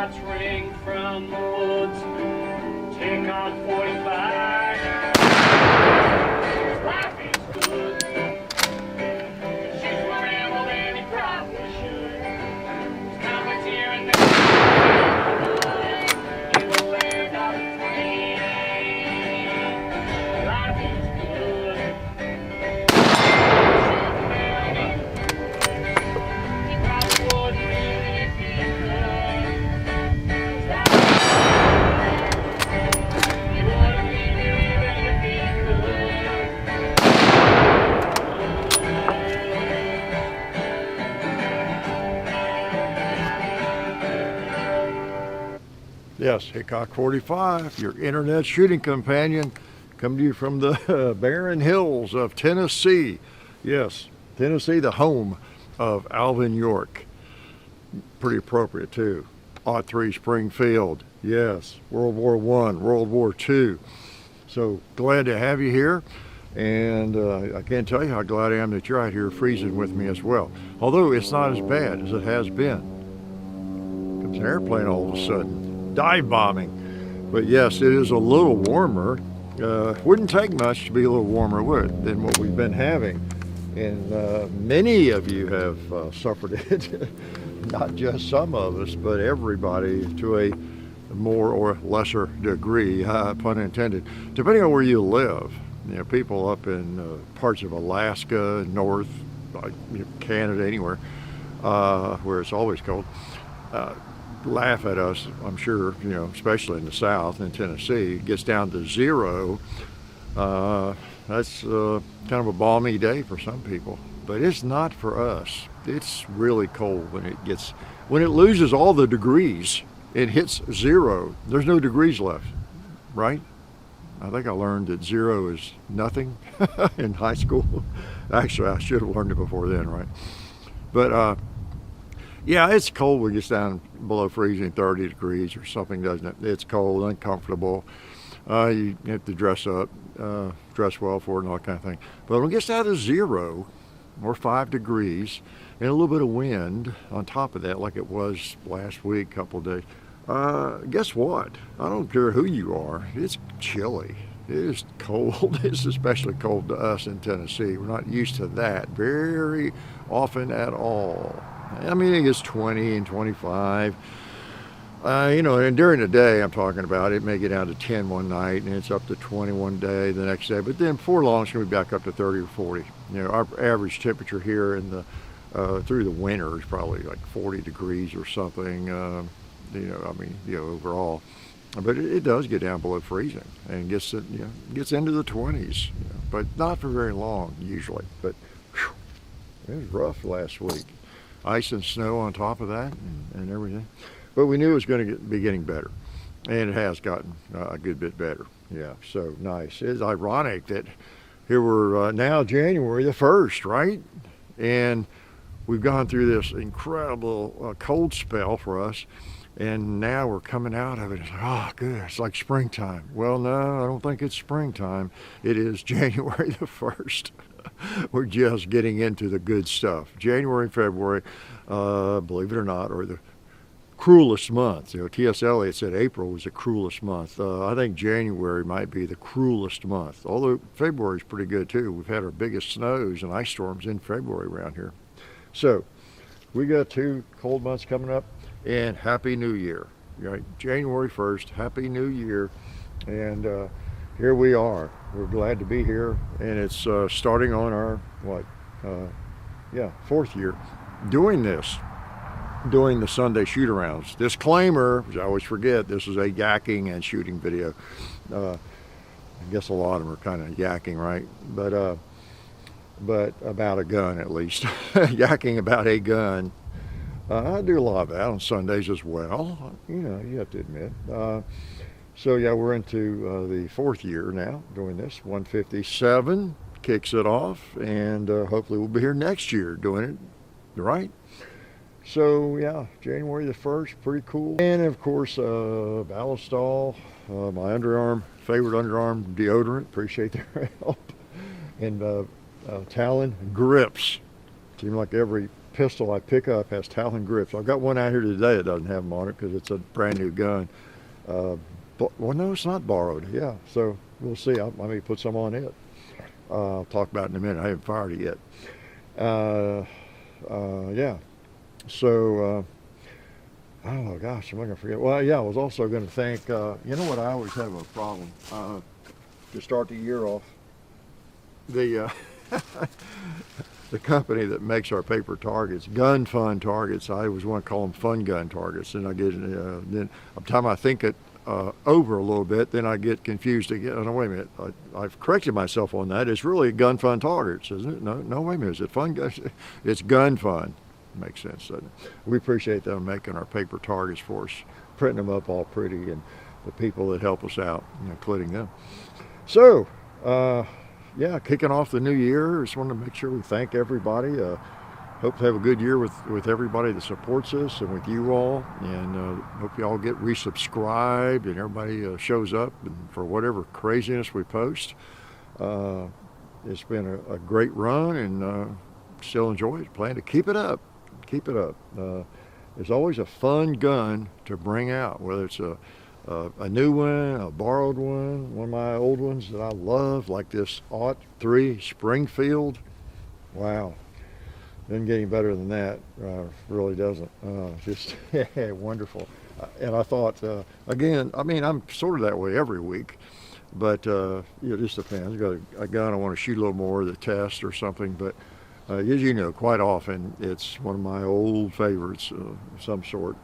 shots ring from the woods. Take on 45. Life is good. Shoot more ammo than he probably should. His comments here and there. He will land on a plane. Life is good. He probably wouldn't really if he could. He wouldn't be living if he Yes, Hickok 45, your internet shooting companion, coming to you from the barren hills of Tennessee. Yes, Tennessee, the home of Alvin York. Pretty appropriate too. '03 Springfield. Yes, World War I, World War II. So glad to have you here. And I can't tell you how glad I am that you're out here freezing with me as well. Although it's not as bad as it has been. Comes an airplane all of a sudden. Dive bombing. But yes, it is a little warmer. Wouldn't take much to be a little warmer, would it, than what we've been having. And many of you have suffered it. Not just some of us, but everybody to a more or lesser degree, pun intended, depending on where you live. You know, people up in parts of Alaska, north, Canada, anywhere, where it's always cold, laugh at us, I'm sure, you know, especially in the South, in Tennessee. It gets down to 0. That's kind of a balmy day for some people, but it's not for us. It's really cold when it loses all the degrees, it hits 0. There's no degrees left, right? I think I learned that 0 is nothing in high school. Actually, I should have learned it before then, right? But yeah, it's cold when it gets down below freezing, 30 degrees or something, doesn't it? It's cold, uncomfortable. You have to dress up, dress well for it and all that kind of thing. But when it gets down to 0 or 5 degrees and a little bit of wind on top of that, like it was last week, couple of days, guess what? I don't care who you are, it's chilly. It is cold. It's especially cold to us in Tennessee. We're not used to that very often at all. I mean, it gets 20 and 25. You know, and during the day, I'm talking about, it may get down to 10 one night, and it's up to 21 day the next day. But then before long, it's going to be back up to 30 or 40. You know, our average temperature here in the through the winter is probably like 40 degrees or something. You know, I mean, you know, overall. But it does get down below freezing and gets into the 20s. You know, but not for very long usually. But whew, it was rough last week. Ice and snow on top of that and everything. But we knew it was going to be getting better. And it has gotten a good bit better. Yeah, so nice. It's ironic that here we're now January the 1st, right? And we've gone through this incredible cold spell for us. And now we're coming out of it. It's like, oh, good. It's like springtime. Well, no, I don't think it's springtime. It is January the 1st. We're just getting into the good stuff. January and February, believe it or not, are the cruelest months. You know, T.S. Eliot said April was the cruelest month. I think January might be the cruelest month, although February is pretty good too. We've had our biggest snows and ice storms in February around here. So we got 2 cold months coming up, and Happy New Year. Right? January 1st, Happy New Year. And here we are. We're glad to be here, and it's starting on our, 4th year doing this. Doing the Sunday shoot-arounds. Disclaimer, which I always forget, this is a yakking and shooting video. I guess a lot of them are kind of yakking, right? But about a gun at least. Yakking about a gun. I do a lot of that on Sundays as well. You know, you have to admit. So yeah, we're into the 4th year now doing this. 157 kicks it off, and hopefully we'll be here next year doing it, right? So yeah, January the 1st, pretty cool. And of course, Ballistol, my favorite underarm deodorant, appreciate their help. And Talon grips. Seems like every pistol I pick up has Talon grips. I've got one out here today that doesn't have them on it because it's a brand new gun. Well, no, it's not borrowed. Yeah, so we'll see. I may put some on it. I'll talk about it in a minute. I haven't fired it yet. Yeah. So, oh gosh, am I going to forget? Well, yeah, I was also going to thank, you know what, I always have a problem, to start the year off, the, the company that makes our paper targets, Gun Fun Targets. I always want to call them Fun Gun Targets, and I get, then by the time I think it over a little bit, then I get confused again. Oh, no, wait a minute, I've corrected myself on that. It's really Gun Fun Targets, isn't it? No, wait a minute, is it Fun Gun? It's Gun Fun. Makes sense, doesn't it? We appreciate them making our paper targets for us, printing them up all pretty, and the people that help us out, including them. So, yeah, kicking off the new year, just want to make sure we thank everybody. Hope to have a good year with everybody that supports us and with you all, and hope you all get resubscribed and everybody shows up and for whatever craziness we post. It's been a great run, and still enjoy it. Plan to keep it up. Keep it up. There's always a fun gun to bring out, whether it's a new one, a borrowed one of my old ones that I love, like this '03 Springfield. Wow, doesn't get any better than that. Really doesn't. Just wonderful. And I thought, again, I mean, I'm sort of that way every week, but it just depends. Got a gun I want to shoot a little more, the test or something, but. As you know, quite often it's one of my old favorites of some sort,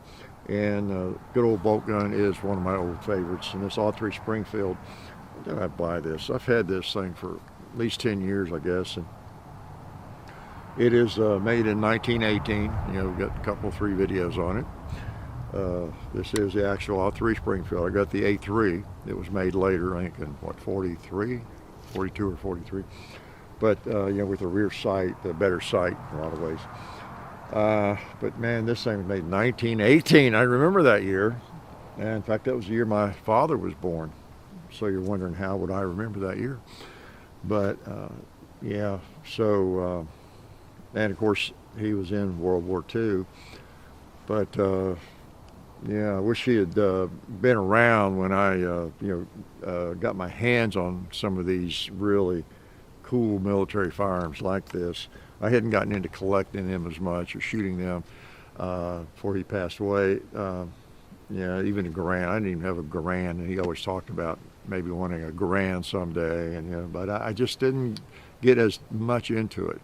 and good old bolt gun is one of my old favorites. And this '03 Springfield, why did I buy this? I've had this thing for at least 10 years, I guess, and it is made in 1918. We've got a couple, 3 videos on it. This is the actual '03 Springfield. I got the A3. It was made later, I think in what, 42 or 43. But, with the rear sight, the better sight in a lot of ways. But man, this thing was made in 1918. I remember that year. And in fact, that was the year my father was born. So you're wondering how would I remember that year? But, yeah, so, and of course, he was in World War II. But, yeah, I wish he had been around when I, got my hands on some of these really cool military firearms like this. I hadn't gotten into collecting them as much or shooting them before he passed away. Yeah, even a Garand. I didn't even have a Garand, and he always talked about maybe wanting a Garand someday. And but I just didn't get as much into it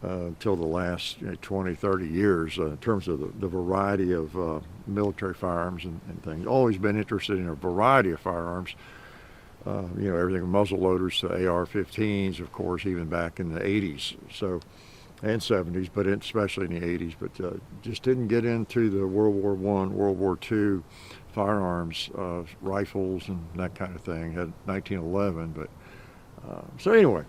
until the last 20, 30 years in terms of the variety of military firearms and things. Always been interested in a variety of firearms. Everything from muzzle loaders to AR-15s, of course, even back in the 80s, and 70s, but especially in the 80s. But just didn't get into the World War I, World War II firearms, rifles, and that kind of thing. Had 1911, but so anyway,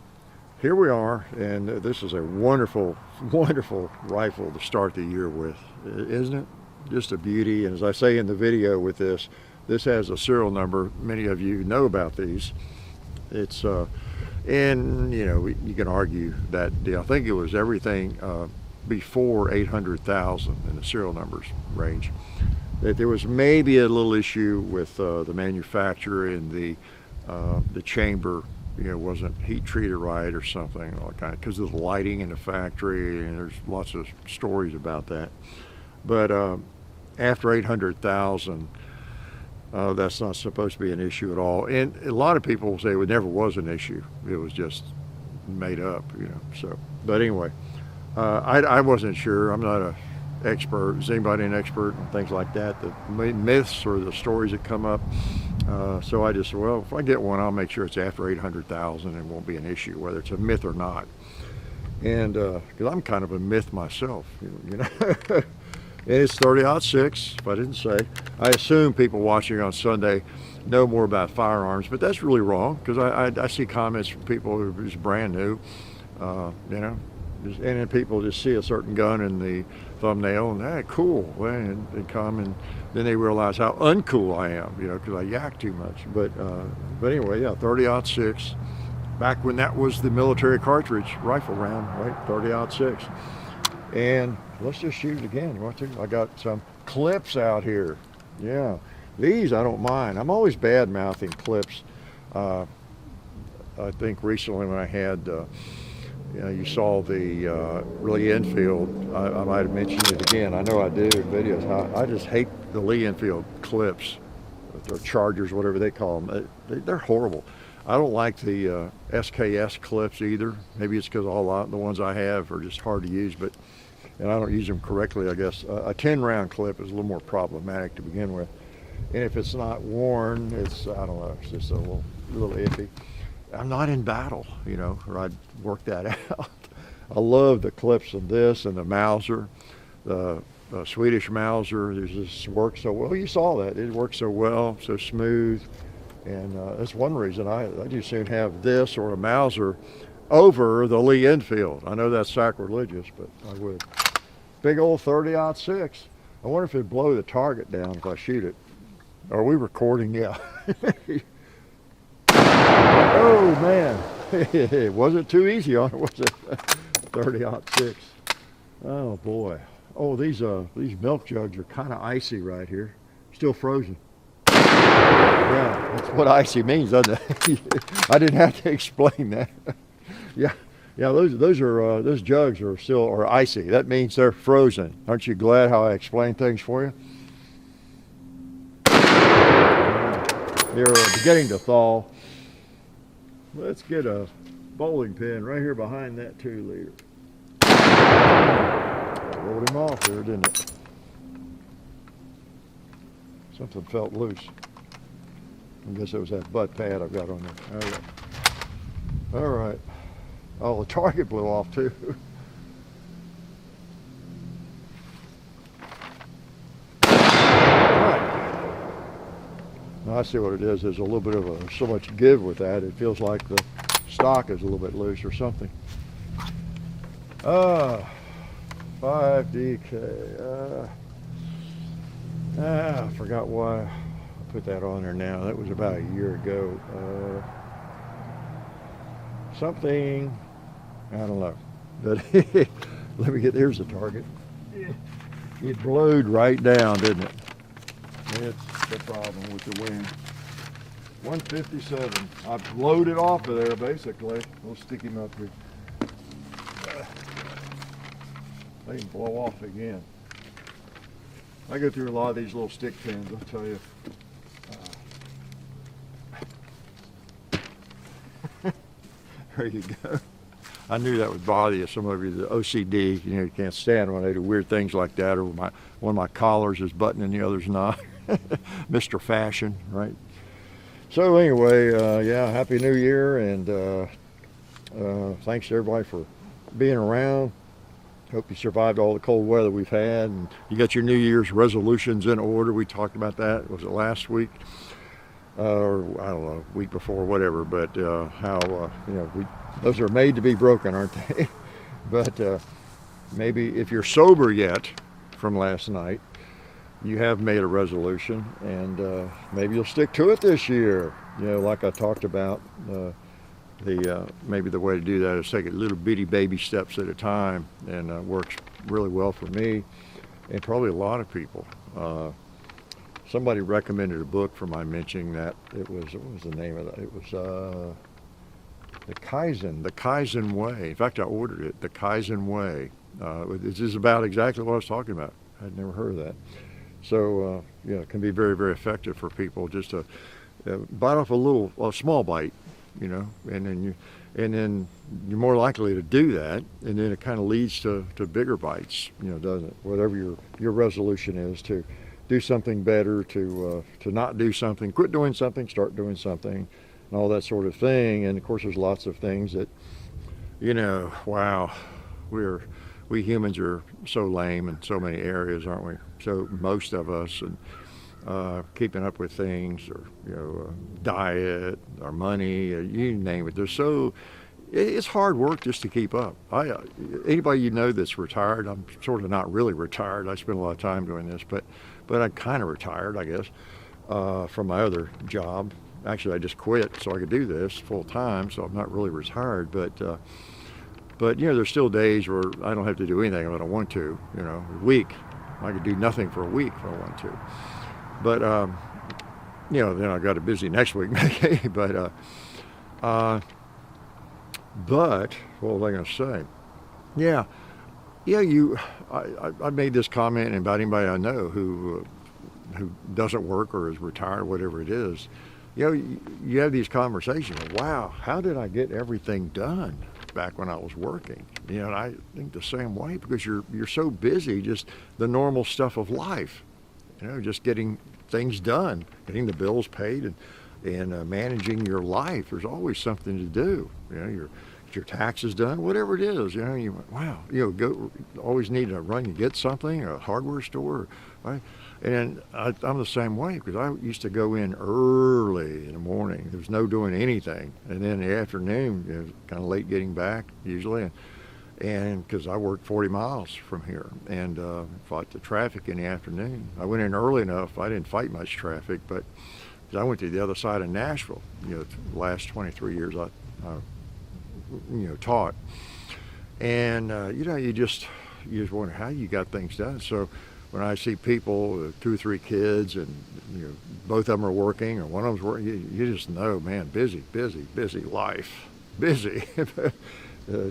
here we are, and this is a wonderful, wonderful rifle to start the year with, isn't it? Just a beauty. And as I say in the video with this. This has a serial number. Many of you know about these. It's, and you can argue that deal. I think it was everything before 800,000 in the serial numbers range. That there was maybe a little issue with the manufacturer and the chamber, wasn't heat treated right or something, all kind of, because of the lighting in the factory, and there's lots of stories about that. But after 800,000. That's not supposed to be an issue at all. And a lot of people say it never was an issue. It was just made up, So, but anyway, I wasn't sure. I'm not an expert. Is anybody an expert and things like that? The myths or the stories that come up. So I just said, well, if I get one, I'll make sure it's after 800,000 and it won't be an issue, whether it's a myth or not. And because I'm kind of a myth myself, And it's 30-06, if I didn't say. I assume people watching on Sunday know more about firearms, but that's really wrong, because I see comments from people who's brand new, and then people just see a certain gun in the thumbnail and, hey, cool, and they come and then they realize how uncool I am, because I yak too much. But anyway, yeah, 30-06, back when that was the military cartridge rifle round, right, 30-06. And let's just shoot it again. You want to? I got some clips out here. Yeah, these I don't mind. I'm always bad mouthing clips. I think recently when I had, you saw the Lee Enfield. I might have mentioned it again. I know I do in videos. I just hate the Lee Enfield clips, or Chargers, whatever they call them. They're horrible. I don't like the SKS clips either. Maybe it's because a lot of the ones I have are just hard to use, and I don't use them correctly, I guess. A 10-round clip is a little more problematic to begin with. And if it's not worn, it's, I don't know, it's just a little iffy. I'm not in battle, or I'd work that out. I love the clips of this and the Mauser, the Swedish Mauser. It just works so well. You saw that. It works so well, so smooth. And that's one reason I just soon have this or a Mauser over the Lee Enfield. I know that's sacrilegious, but I would. Big old 30-06. I wonder if it'd blow the target down if I shoot it. Are we recording? Yeah. Oh man, it wasn't too easy on it, was it? 30-06. Oh boy. Oh, these milk jugs are kind of icy right here. Still frozen. Yeah, that's what icy means, doesn't it? I didn't have to explain that. Yeah, those jugs are icy. That means they're frozen. Aren't you glad how I explain things for you? They're beginning to thaw. Let's get a bowling pin right here behind that 2 liter. Rolled him off there, didn't it? Something felt loose. I guess it was that butt pad I've got on there. All right. Oh, the target blew off too. Now I see what it is. There's a little bit of so much give with that. It feels like the stock is a little bit loose or something. 5DK. I forgot why I put that on there now. That was about a year ago. Something, I don't know. But let me get, here's the target. It blowed right down, didn't it? It's the problem with the wind. 157. I blowed it off of there basically. We'll stick him up here. They can blow off again. I go through a lot of these little stick pins, I'll tell you. There you go. I knew that would bother you. Some of you, the OCD, you can't stand when they do weird things like that, or one of my collars is buttoned and the other's not. Mr. Fashion, right? So anyway, yeah, Happy New Year, and thanks to everybody for being around. Hope you survived all the cold weather we've had, and you got your New Year's resolutions in order. We talked about that. Was it last week? Or I don't know, week before, whatever. But how those are made to be broken, aren't they? But maybe if you're sober yet from last night, you have made a resolution, and maybe you'll stick to it this year. Like I talked about, maybe the way to do that is take it little bitty baby steps at a time, and works really well for me, and probably a lot of people. Somebody recommended a book for my mentioning that. What was the name of that? It was the Kaizen Way. In fact, I ordered it, the Kaizen Way. This is about exactly what I was talking about. I'd never heard of that. So, it can be very, very effective for people just to bite off a small bite, and then you're more likely to do that, and then it kind of leads to bigger bites, doesn't it? Whatever your resolution is, to do something better, to not do something, quit doing something, start doing something, and all that sort of thing. And of course, there's lots of things that, wow, we humans are so lame in so many areas, aren't we? So most of us, and keeping up with things, or diet, or money, you name it. It's hard work just to keep up. Anybody that's retired, I'm sort of not really retired. I spend a lot of time doing this, but I'm kind of retired, I guess, from my other job. Actually, I just quit so I could do this full time, so I'm not really retired. But But there's still days where I don't have to do anything if I don't want to. A week, I could do nothing for a week if I want to. But then I got it busy next week, maybe. But what was I going to say? Yeah, I made this comment about anybody I know who doesn't work or is retired, whatever it is. You have these conversations. Wow, how did I get everything done back when I was working? And I think the same way, because you're so busy, just the normal stuff of life. Just getting things done, getting the bills paid, and managing your life. There's always something to do. Your taxes done, whatever it is. Wow, go always need to run and get something, a hardware store, right? And I'm the same way, because I used to go in early in the morning. There was no doing anything, and then in the afternoon, it was kind of late getting back usually, and because I worked 40 miles from here and fought the traffic in the afternoon. I went in early enough. I didn't fight much traffic, but I went to the other side of Nashville. The last 23 years I taught, and you just wonder how you got things done. So when I see people, 2 or 3 kids, and both of them are working, or one of them's working, you just know, man, busy life, busy.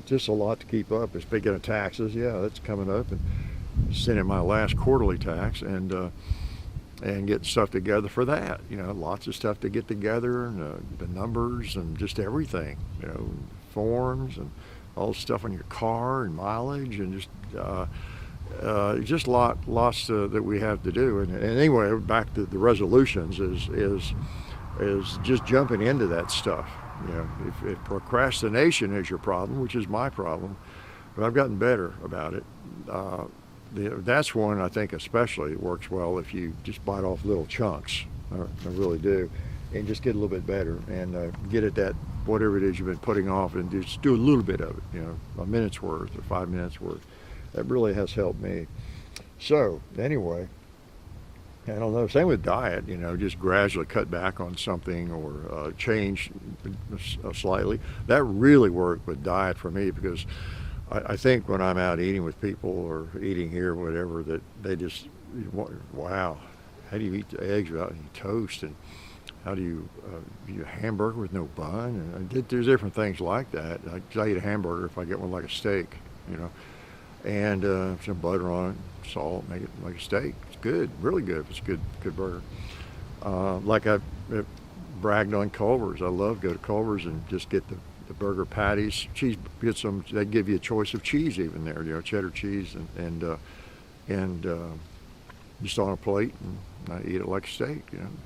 Just a lot to keep up. Speaking of taxes, that's coming up, and sending my last quarterly tax, and getting stuff together for that. Lots of stuff to get together, and the numbers and just everything. Forms and all the stuff on your car and mileage, and just lots that we have to do. And anyway, back to the resolutions is just jumping into that stuff. If procrastination is your problem, which is my problem, but I've gotten better about it. That's one I think especially works well if you just bite off little chunks. I really do, and just get a little bit better and get at that whatever it is you've been putting off, and just do a little bit of it. A minute's worth or 5 minutes worth. That really has helped me. So anyway, I don't know. Same with diet. Just gradually cut back on something or change slightly. That really worked with diet for me, because I think when I'm out eating with people or eating here, whatever, that they just, wow, how do you eat the eggs without any toast? And how do you eat a hamburger with no bun? And there's different things like that. I eat a hamburger if I get one like a steak, and some butter on it, salt, make it like a steak. It's good, really good if it's a good burger. Like I bragged on Culver's. I love to go to Culver's and just get the burger patties, cheese. Get some. They give you a choice of cheese even there, cheddar cheese and just on a plate, and I eat it like a steak,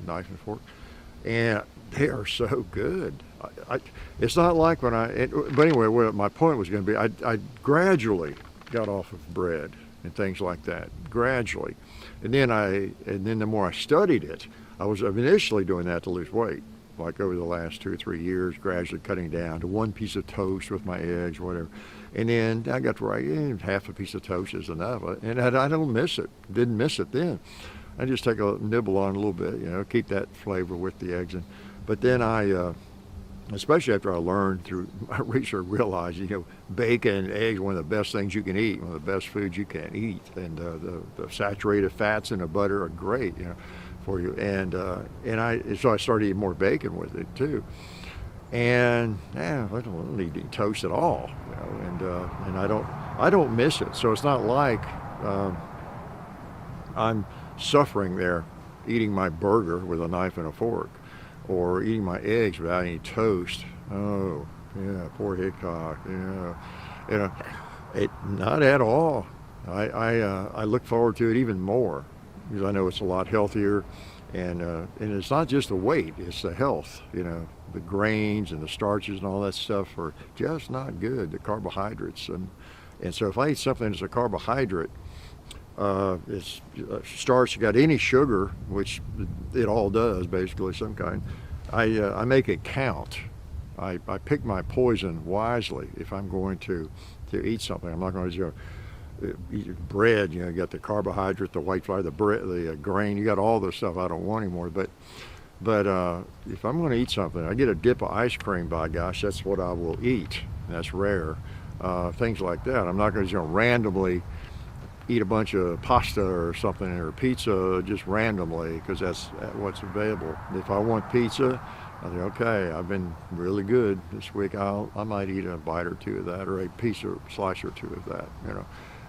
knife and fork, and they are so good. It's not like when but anyway, what my point was going to be, I gradually got off of bread and things like that, gradually, and then the more I studied it, I was initially doing that to lose weight, like over the last 2 or 3 years, gradually cutting down to 1 piece of toast with my eggs, whatever. And then I got to where half a piece of toast is enough, and I don't miss it. Didn't miss it then. I just take a nibble on a little bit, keep that flavor with the eggs. But then I, especially after I learned through my research, realized, bacon and eggs are one of the best things you can eat, one of the best foods you can eat. And the saturated fats in the butter are great, for you. And so I started eating more bacon with it too. And I don't need to eat toast at all, and I don't miss it. So it's not like I'm suffering there eating my burger with a knife and a fork, or eating my eggs without any toast. Oh, yeah, poor Hickok. Not at all. I look forward to it even more, because I know it's a lot healthier, and it's not just the weight; it's the health. The grains and the starches and all that stuff are just not good. The carbohydrates, and so if I eat something that's a carbohydrate, it's starch, got any sugar, which it all does, basically some kind, I make it count. I pick my poison wisely. If I'm going to eat something, I'm not going to eat bread. You got the carbohydrate, the white flour, the bread, the grain. You got all this stuff I don't want anymore. But if I'm going to eat something, I get a dip of ice cream. By gosh, that's what I will eat. That's rare. things like that. I'm not going to randomly eat a bunch of pasta or something or pizza just randomly because that's what's available. If I want pizza, I think, okay, I've been really good this week. I might eat a bite or two of that, or a piece or slice or two of that, you know,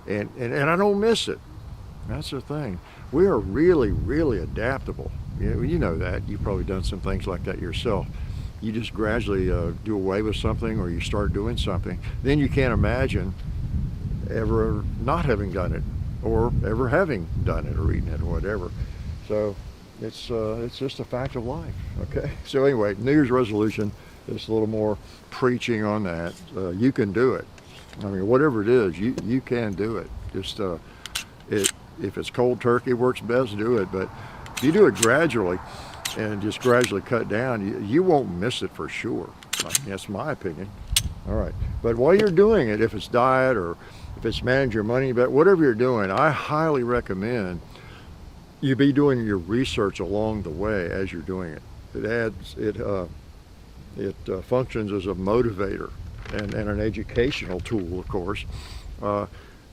and I don't miss it. That's the thing. We are really, really adaptable. You know that. You've probably done some things like that yourself. You just gradually do away with something, or you start doing something. Then you can't imagine ever not having done it, or ever having done it, or eaten it, or whatever. So it's just a fact of life. Okay. So anyway, New Year's resolution. Just a little more preaching on that. You can do it. I mean, whatever it is, you can do it. Just if it's cold turkey works best, do it. But if you do it gradually and just gradually cut down, you won't miss it for sure. I mean, that's my opinion. All right. But while you're doing it, if it's diet or if it's manage your money, but whatever you're doing, I highly recommend you be doing your research along the way as you're doing it. It functions as a motivator and an educational tool, of course.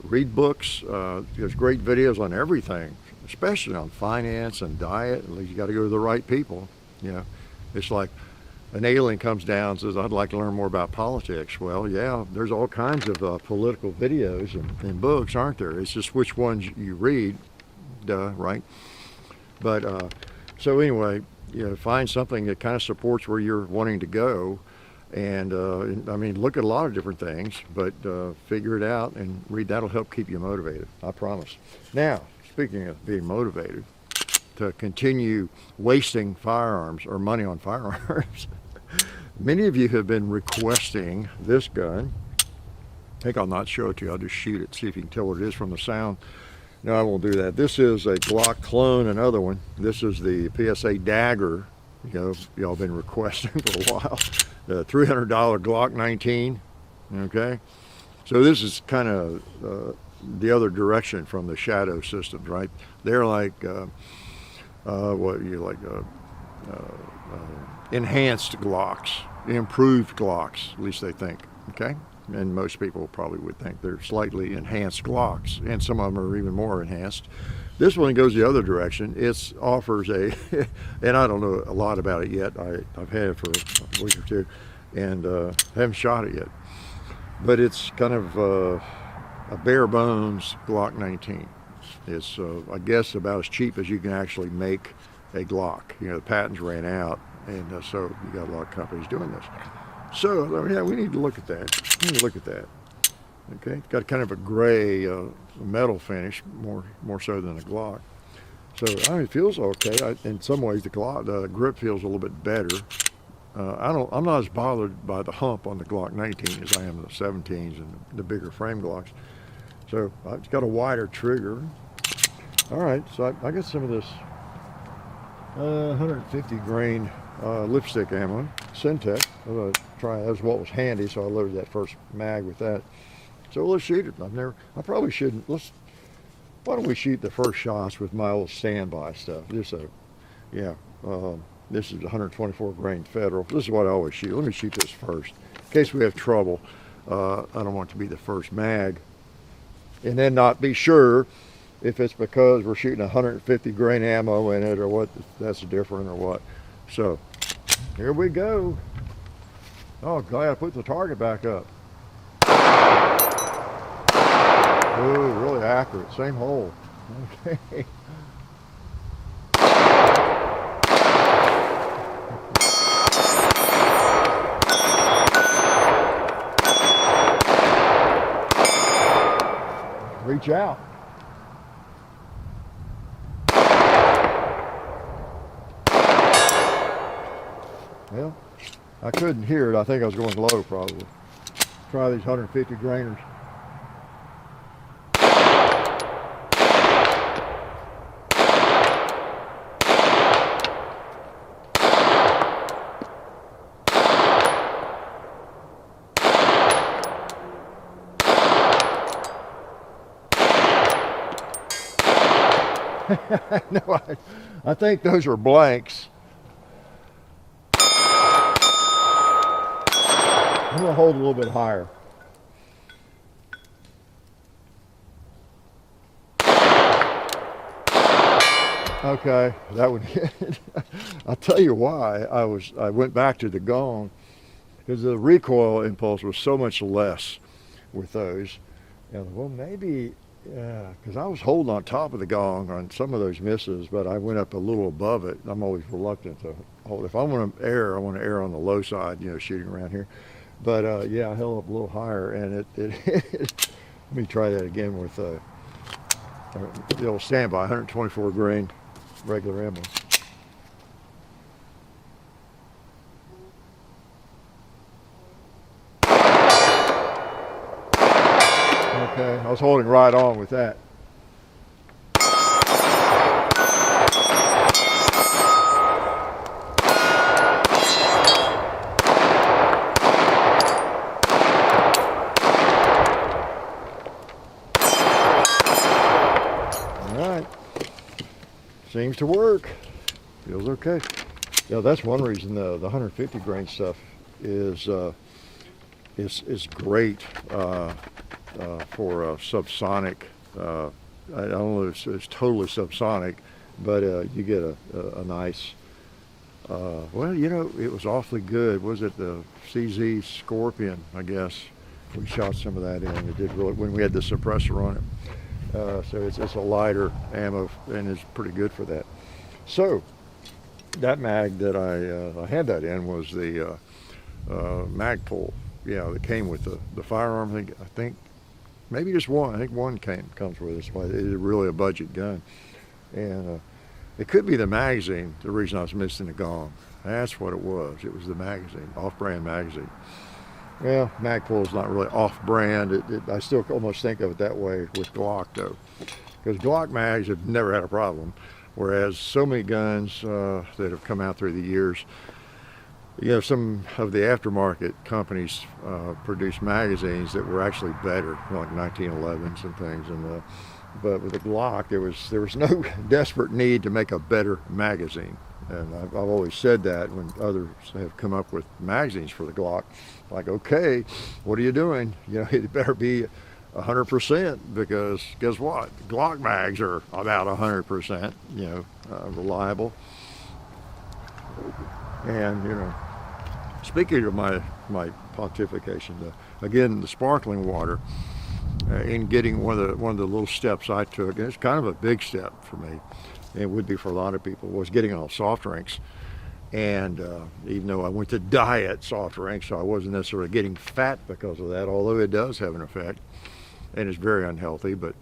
Read books. There's great videos on everything, especially on finance and diet. At least you got to go to the right people. You know, it's like an alien comes down and says, "I'd like to learn more about politics." Well, yeah, there's all kinds of political videos and books, aren't there? It's just which ones you read, right? But so anyway, find something that kind of supports where you're wanting to go. And I mean, look at a lot of different things, but figure it out and read. That'll help keep you motivated, I promise. Now, speaking of being motivated, to continue wasting firearms or money on firearms, many of you have been requesting this gun. I think I'll not show it to you. I'll just shoot it, see if you can tell what it is from the sound. No, I won't do that. This is a Glock clone, another one. This is the PSA Dagger. Y'all been requesting for a while. The $300 Glock 19, okay? So this is kind of the other direction from the Shadow systems, right? They're like, enhanced Glocks, improved Glocks, at least they think, okay? And most people probably would think they're slightly enhanced Glocks, and some of them are even more enhanced. This one goes the other direction. It offers and I don't know a lot about it yet. I've had it for a week or two, and haven't shot it yet. But it's kind of a bare bones Glock 19. It's, I guess, about as cheap as you can actually make a Glock. The patents ran out, and so you got a lot of companies doing this. So yeah, we need to look at that. We need to look at that. Okay, it's got kind of a gray metal finish, more so than a Glock. So I mean, it feels okay. In some ways, the grip feels a little bit better. I'm not as bothered by the hump on the Glock 19 as I am the 17s and the bigger frame Glocks. So it's got a wider trigger. All right, so I got some of this 150 grain lipstick ammo, Syntec. I'm gonna try. That's what was handy, so I loaded that first mag with that. So let's shoot it. I probably shouldn't. Why don't we shoot the first shots with my old standby stuff? This is 124 grain Federal. This is what I always shoot. Let me shoot this first, in case we have trouble. I don't want it to be the first mag, and then not be sure if it's because we're shooting 150 grain ammo in it or what. That's different or what. So here we go. Oh, glad I put the target back up. Oh, really accurate. Same hole. Okay. Reach out. Well, I couldn't hear it. I think I was going low probably. Try these 150 grainers. No, I think those are blanks. I'm gonna hold a little bit higher. Okay, that one hit. I'll tell you why. I went back to the gong because the recoil impulse was so much less with those. And well, maybe because I was holding on top of the gong on some of those misses, but I went up a little above it. I'm always reluctant to hold. If I want to err, I want to err on the low side, shooting around here. But yeah, I held up a little higher, and it hit. Let me try that again with the old standby, 124 grain regular ammo. Okay, I was holding right on with that. All right, seems to work. Feels okay. Yeah, that's one reason the 150 grain stuff is great for subsonic. I don't know if it's totally subsonic, but you get a nice. Well, it was awfully good. Was it the CZ Scorpion? I guess we shot some of that in. It did really when we had the suppressor on it. So it's a lighter ammo and it's pretty good for that. So that mag that I had that in was the mag pull. Yeah, that came with the firearm. I think maybe just one. I think one comes with it. It is really a budget gun, and it could be the magazine. The reason I was missing the gong. That's what it was. It was the magazine, off-brand magazine. Well, Magpul's not really off-brand. I still almost think of it that way with Glock though, because Glock mags have never had a problem, whereas so many guns that have come out through the years. Some of the aftermarket companies produced magazines that were actually better, like 1911s and things. But with the Glock, there was no desperate need to make a better magazine. And I've always said that when others have come up with magazines for the Glock, like, okay, what are you doing? It better be 100% because guess what? Glock mags are about 100%, reliable. And speaking of my pontification, again, the sparkling water, in getting one of the little steps I took, and it's kind of a big step for me, and it would be for a lot of people, was getting on soft drinks. And even though I went to diet soft drinks, so I wasn't necessarily getting fat because of that, although it does have an effect, and it's very unhealthy. But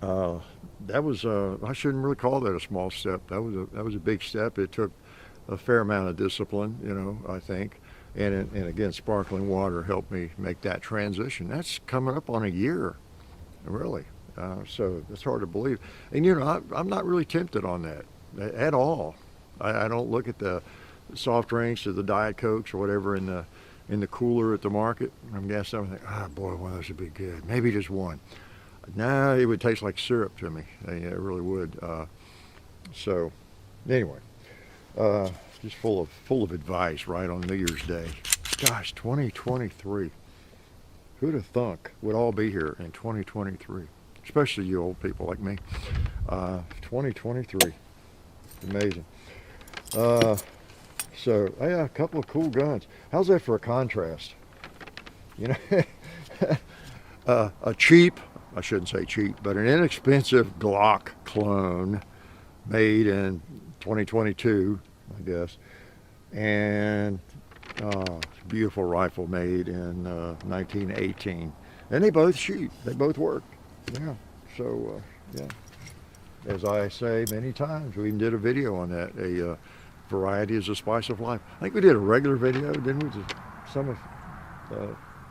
that was I shouldn't really call that a small step. That was a big step. It took a fair amount of discipline, I think. And again, sparkling water helped me make that transition. That's coming up on a year, really. So it's hard to believe. And I'm not really tempted on that at all. I don't look at the soft drinks or the Diet Cokes or whatever in the cooler at the market. I'm guessing I think, boy, one of those would be good. Maybe just one. No, it would taste like syrup to me. It really would. So anyway. Just full of advice right on New Year's Day. Gosh, 2023. Who'd have thunk we'd all be here in 2023? Especially you old people like me. 2023. Amazing. So yeah, a couple of cool guns. How's that for a contrast? A cheap, I shouldn't say cheap, but an inexpensive Glock clone made in 2022, I guess, and beautiful rifle made in 1918, and they both shoot. They both work. Yeah. So yeah, as I say many times, we even did a video on that. A variety is a spice of life. I think we did a regular video, didn't we? Some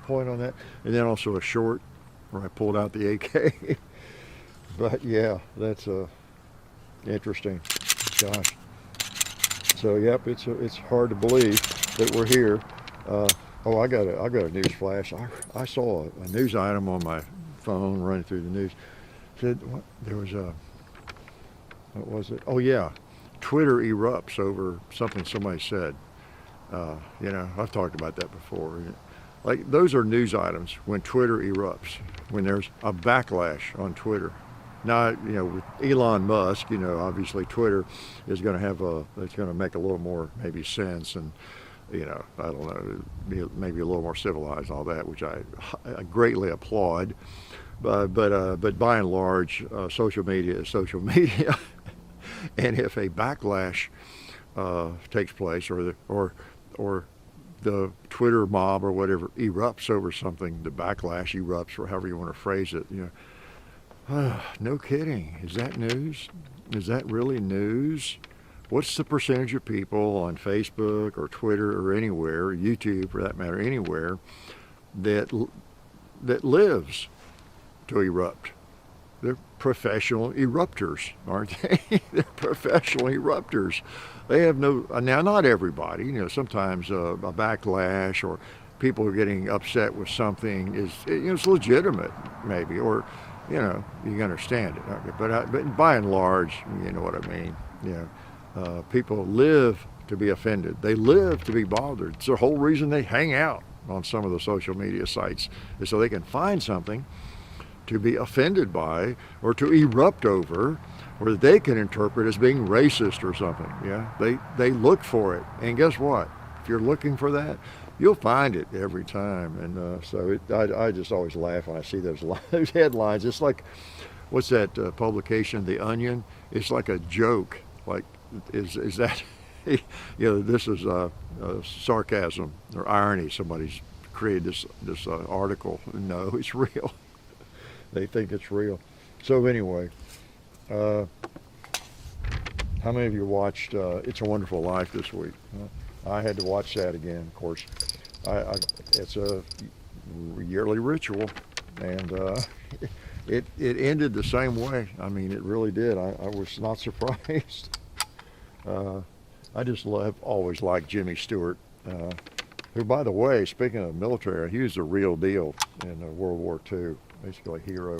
point on that, and then also a short where I pulled out the AK. But yeah, that's interesting. Gosh. So yep, it's hard to believe that we're here. I got a news flash. I saw a news item on my phone running through the news. Said there was what was it? Oh yeah, Twitter erupts over something somebody said. I've talked about that before. Like those are news items when Twitter erupts, when there's a backlash on Twitter. Now, with Elon Musk, obviously Twitter is going to it's going to make a little more maybe sense, and I don't know, maybe a little more civilized, all that, which I greatly applaud. But by and large, social media is social media, and if a backlash takes place, or the Twitter mob or whatever erupts over something, the backlash erupts, or however you want to phrase it, no kidding. Is that news? Is that really news? What's the percentage of people on Facebook or Twitter or anywhere, YouTube for that matter, anywhere, that lives to erupt? They're professional erupters, aren't they? They're professional erupters. They have now not everybody, sometimes a backlash or people getting upset with something is, it's legitimate maybe, or, you understand it. Okay. But by and large, you know what I mean. People live to be offended. They live to be bothered. It's the whole reason they hang out on some of the social media sites, is so they can find something to be offended by or to erupt over, or that they can interpret as being racist or something. They look for it, and guess what? If you're looking for that, you'll find it every time. And so I just always laugh when I see those headlines. It's like, what's that publication, The Onion? It's like a joke. Like, is that, this is sarcasm or irony. Somebody's created this article. No, it's real. They think it's real. So anyway, how many of you watched It's a Wonderful Life this week? I had to watch that again, of course. It's a yearly ritual, and it ended the same way. I mean, it really did. I was not surprised. I just always liked Jimmy Stewart, who, by the way, speaking of military, he was the real deal in World War II, basically a hero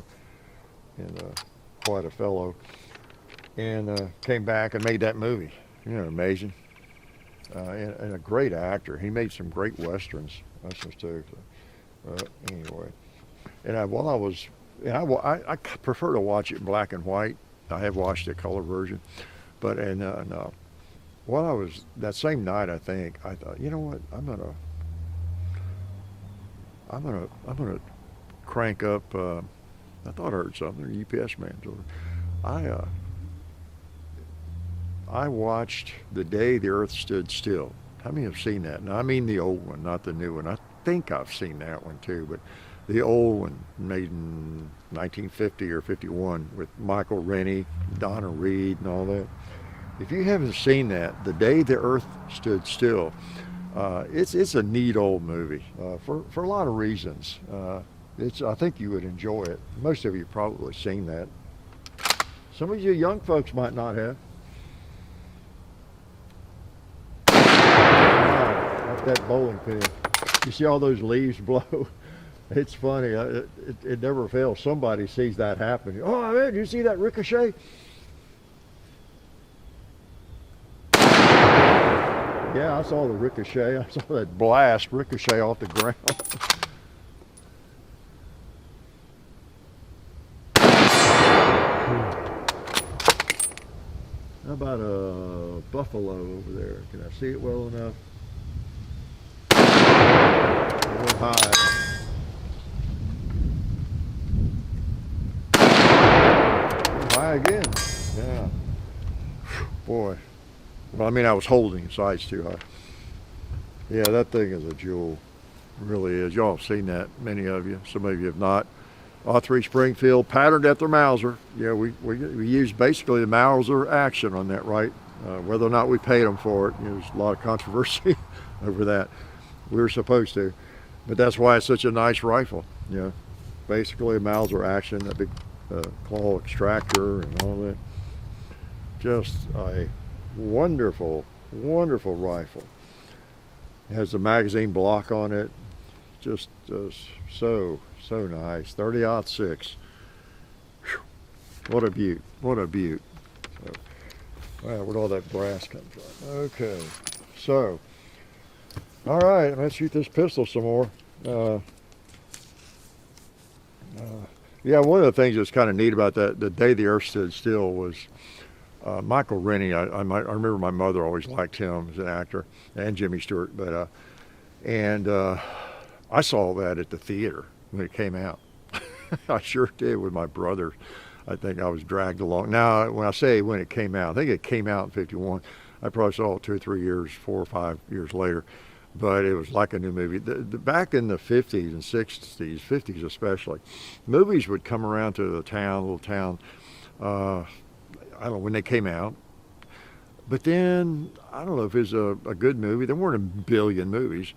and quite a fellow, and came back and made that movie. Amazing. And a great actor. He made some great westerns too. So, anyway, and I prefer to watch it in black and white. I have watched the color version, but while I was that same night, I think I thought, you know what, I'm gonna crank up. I thought I heard something. The UPS man told me. I watched The Day the Earth Stood Still. How many have seen that? Now, I mean the old one, not the new one. I think I've seen that one too, but the old one, made in 1950 or 51, with Michael Rennie, Donna Reed, and all that. If you haven't seen that, The Day the Earth Stood Still, it's a neat old movie for a lot of reasons. I think you would enjoy it. Most of you probably seen that. Some of you young folks might not have. That bowling pin. You see all those leaves blow? It's funny. It never fails. Somebody sees that happen. Oh, man, you see that ricochet? Yeah, I saw the ricochet. I saw that blast ricochet off the ground. How about a buffalo over there? Can I see it well enough? A little high. High again. Yeah. Boy. Well, I mean, I was holding the sights too high. Yeah, that thing is a jewel. It really is. Y'all have seen that, many of you. Some of you have not. R3 Springfield, patterned at the Mauser. Yeah, we used basically the Mauser action on that, right? Whether or not we paid them for it, there's a lot of controversy over that. We were supposed to, but that's why it's such a nice rifle. Basically a Mauser action, that big claw extractor and all that. Just a wonderful, wonderful rifle. It has the magazine block on it. Just so nice. 30-06. What a beaut. What a beaut. So, wow, where'd all that brass come from? Okay. So, all right, let's shoot this pistol some more. Yeah, one of the things that's kind of neat about that, the day the Earth stood still, was Michael Rennie. I remember my mother always liked him as an actor, and Jimmy Stewart. But I saw that at the theater when it came out. I sure did with my brother. I think I was dragged along. Now, when I say when it came out, I think it came out in '51. I probably saw it 2 or 3 years, 4 or 5 years later. But it was like a new movie. Back in the 50s and 60s, 50s especially, movies would come around to the town, little town, I don't know, when they came out. But then, I don't know if it was a good movie. There weren't a billion movies.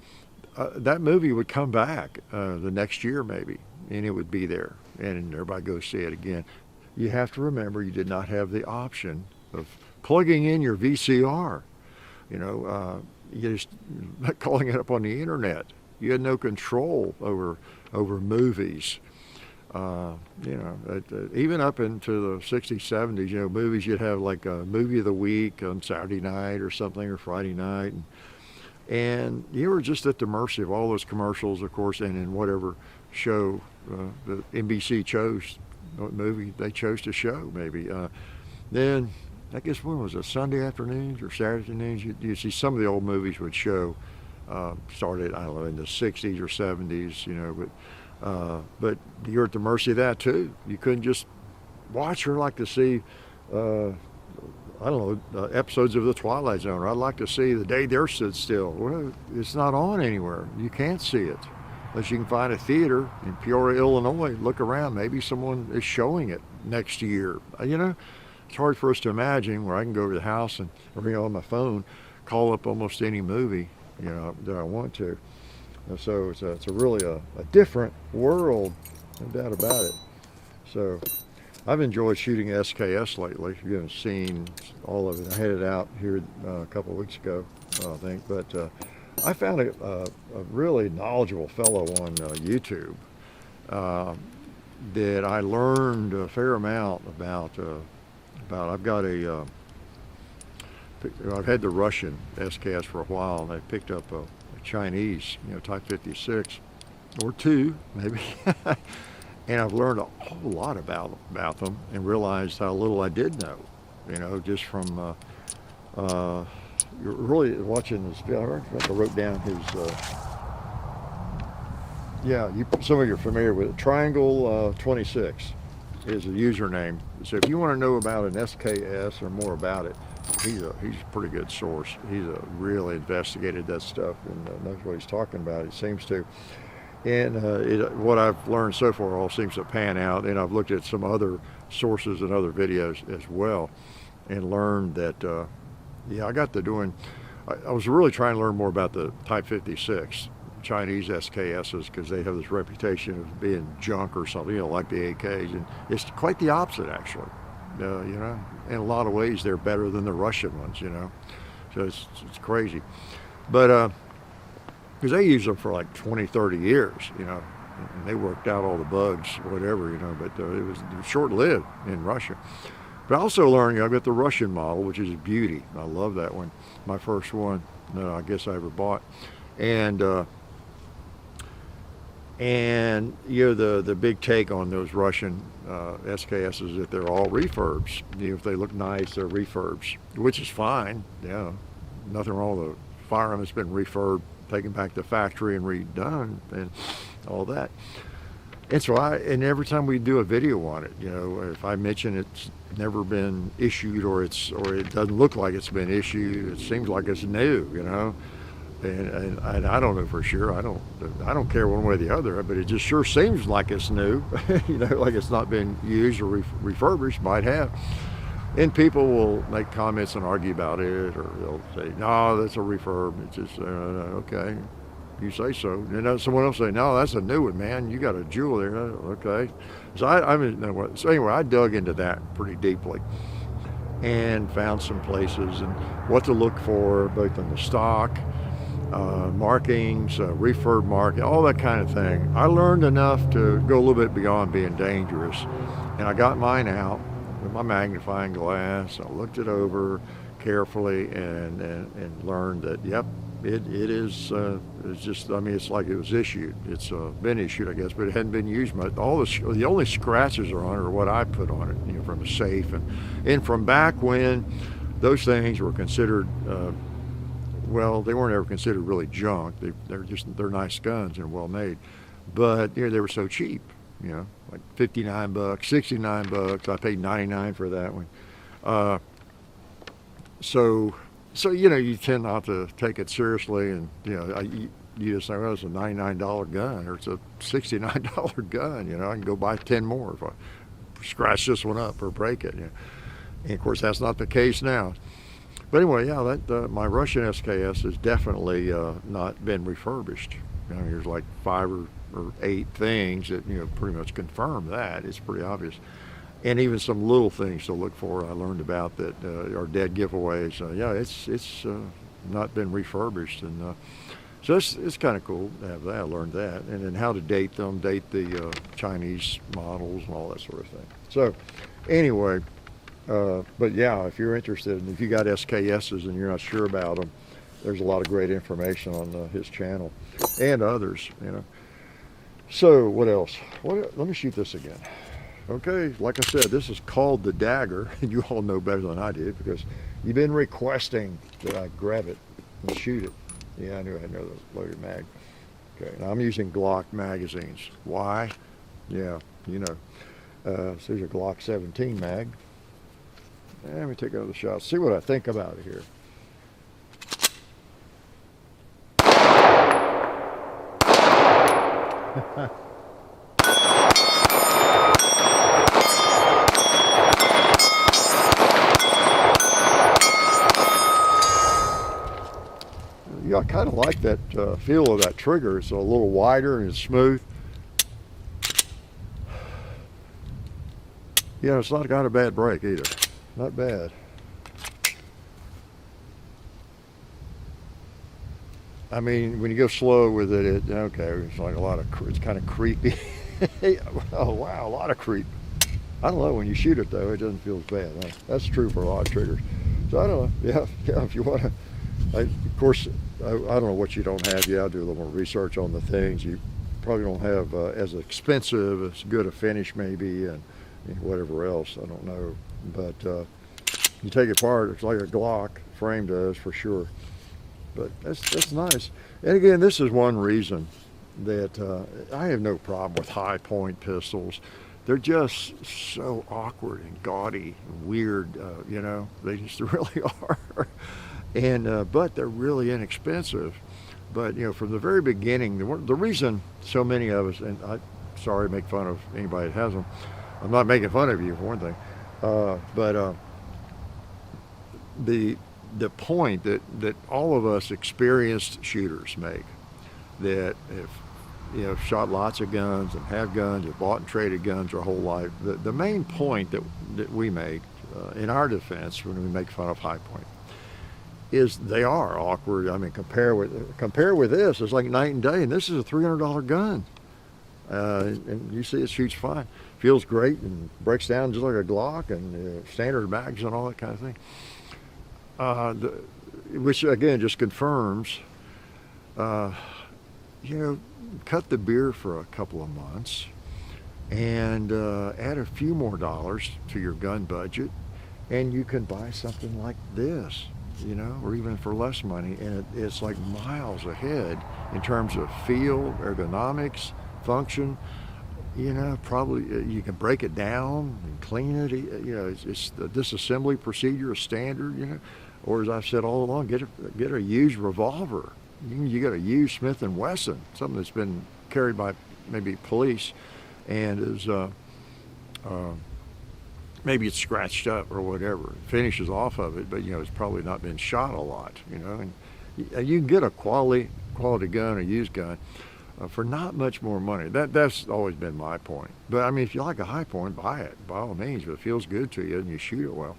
That movie would come back the next year maybe, and it would be there, and everybody go see it again. You have to remember you did not have the option of plugging in your VCR. You know, you just calling it up on the internet. You had no control over movies. Even up into the 60s, 70s, movies, you'd have like a movie of the week on Saturday night or something, or Friday night. And you were just at the mercy of all those commercials, of course, and in whatever show the NBC chose, what movie they chose to show, maybe. Then, I guess when was it, Sunday afternoons or Saturday afternoons? You see some of the old movies would show, started, I don't know, in the 60s or 70s, but you're at the mercy of that too. You couldn't just watch or like to see, episodes of The Twilight Zone. Or I'd like to see The Day the Earth Stood Still. Well, it's not on anywhere. You can't see it unless you can find a theater in Peoria, Illinois. Look around. Maybe someone is showing it next year. It's hard for us to imagine where I can go to the house and, on my phone, call up almost any movie, that I want to. So it's a really a different world, no doubt about it. So I've enjoyed shooting SKS lately. You haven't seen all of it. I had it out here a couple of weeks ago, I think. But I found a really knowledgeable fellow on YouTube that I learned a fair amount about. I've got I've had the Russian SKS for a while, and I picked up a Chinese, Type 56, or 2 maybe, and I've learned a whole lot about them and realized how little I did know, just from you're really watching this video. I wrote down his, some of you are familiar with it. Triangle 26 is a username. So if you want to know about an SKS or more about it, he's a pretty good source. He's really investigated that stuff and knows what he's talking about. It seems to, and what I've learned so far all seems to pan out. And I've looked at some other sources and other videos as well, and learned that I got to doing. I was really trying to learn more about the Type 56 Chinese SKSs, because they have this reputation of being junk or something, like the AKs, and it's quite the opposite actually. In a lot of ways they're better than the Russian ones, so it's crazy. But because they use them for like 20, 30 years, and they worked out all the bugs, whatever, but it was short-lived in Russia. But I also learned, I've got the Russian model, which is a beauty. I love that one. My first one that I guess I ever bought. And the big take on those Russian SKS is that they're all refurbs. If they look nice, they're refurbs, which is fine. Nothing wrong with a firearm that's been refurbed, taken back to the factory and redone and all that. And so and every time we do a video on it, if I mention it's never been issued or it doesn't look like it's been issued, it seems like it's new, And I don't know for sure. I don't care one way or the other, but it just sure seems like it's new, like it's not been used or refurbished. Might have. And people will make comments and argue about it, or they'll say, "No, that's a refurb." It's just okay, you say so. And then someone else say, "No, that's a new one, man. You got a jewel there." Okay. So so anyway, I dug into that pretty deeply and found some places and what to look for, both in the stock. Markings, refurb marking, all that kind of thing. I learned enough to go a little bit beyond being dangerous, and I got mine out with my magnifying glass. I looked it over carefully and learned that, yep, it is. It's just. I mean, it's like it was issued. It's been issued, I guess, but it hadn't been used much. The only scratches are on it are what I put on it, from a safe and from back when those things were considered. Well, they weren't ever considered really junk. They're nice guns and well made, but they were so cheap. Like $59, $69. I paid $99 for that one. So you tend not to take it seriously, and you just say, well, it's a $99 gun or it's a $69 gun. I can go buy 10 more if I scratch this one up or break it. And of course, that's not the case now. But anyway, yeah, my Russian SKS has definitely not been refurbished. There's like 5 or 8 things that pretty much confirm that. It's pretty obvious. And even some little things to look for I learned about that are dead giveaways. Yeah, it's not been refurbished, and so it's kind of cool to have that. I learned that, and then how to date them, date the Chinese models and all that sort of thing. So anyway, but yeah, if you're interested, and if you got SKSs and you're not sure about them, there's a lot of great information on his channel and others. So what else? Let me shoot this again. Okay, like I said, this is called the Dagger, and you all know better than I did because you've been requesting that I grab it and shoot it. Yeah, I knew I had another loaded mag. Okay, now I'm using Glock magazines. Why? Yeah, so here's a Glock 17 mag. Let me take another shot, see what I think about it here. Yeah, I kind of like that feel of that trigger. It's a little wider and it's smooth. It's not got a bad break either. Not bad. I mean, when you go slow with it, okay, it's like it's kind of creepy. Oh wow, a lot of creep. I don't know, when you shoot it though, it doesn't feel as bad. Huh? That's true for a lot of triggers. So I don't know, yeah, if you want to, of course, I don't know what you don't have. Yeah, I'll do a little more research on the things. You probably don't have as expensive, as good a finish maybe, and whatever else, I don't know. But you take it apart, it's like a Glock frame does for sure. But that's nice. And again, this is one reason that I have no problem with high point pistols. They're just so awkward and gaudy and weird, they just really are. And but they're really inexpensive. But from the very beginning, the reason so many of us, and I'm sorry to make fun of anybody that has them. I'm not making fun of you for one thing, but the point that all of us experienced shooters make, that if shot lots of guns and have guns, have bought and traded guns our whole life, the main point that we make in our defense when we make fun of high point is they are awkward. I mean, compare with this, it's like night and day, and this is a $300 gun, and you see it shoots fine, feels great, and breaks down just like a Glock, and standard mags and all that kind of thing. Which again just confirms, cut the beer for a couple of months and add a few more dollars to your gun budget, and you can buy something like this, or even for less money, and it's like miles ahead in terms of feel, ergonomics, function. Probably you can break it down and clean it. It's the disassembly procedure is standard. Or as I've said all along, get a used revolver. You got a used Smith & Wesson, something that's been carried by maybe police, and is maybe it's scratched up or whatever. Finishes off of it, but it's probably not been shot a lot. And you can get a quality gun, a used gun, for not much more money. That's always been my point. But I mean, if you like a high point, buy it by all means. If it feels good to you and you shoot it well.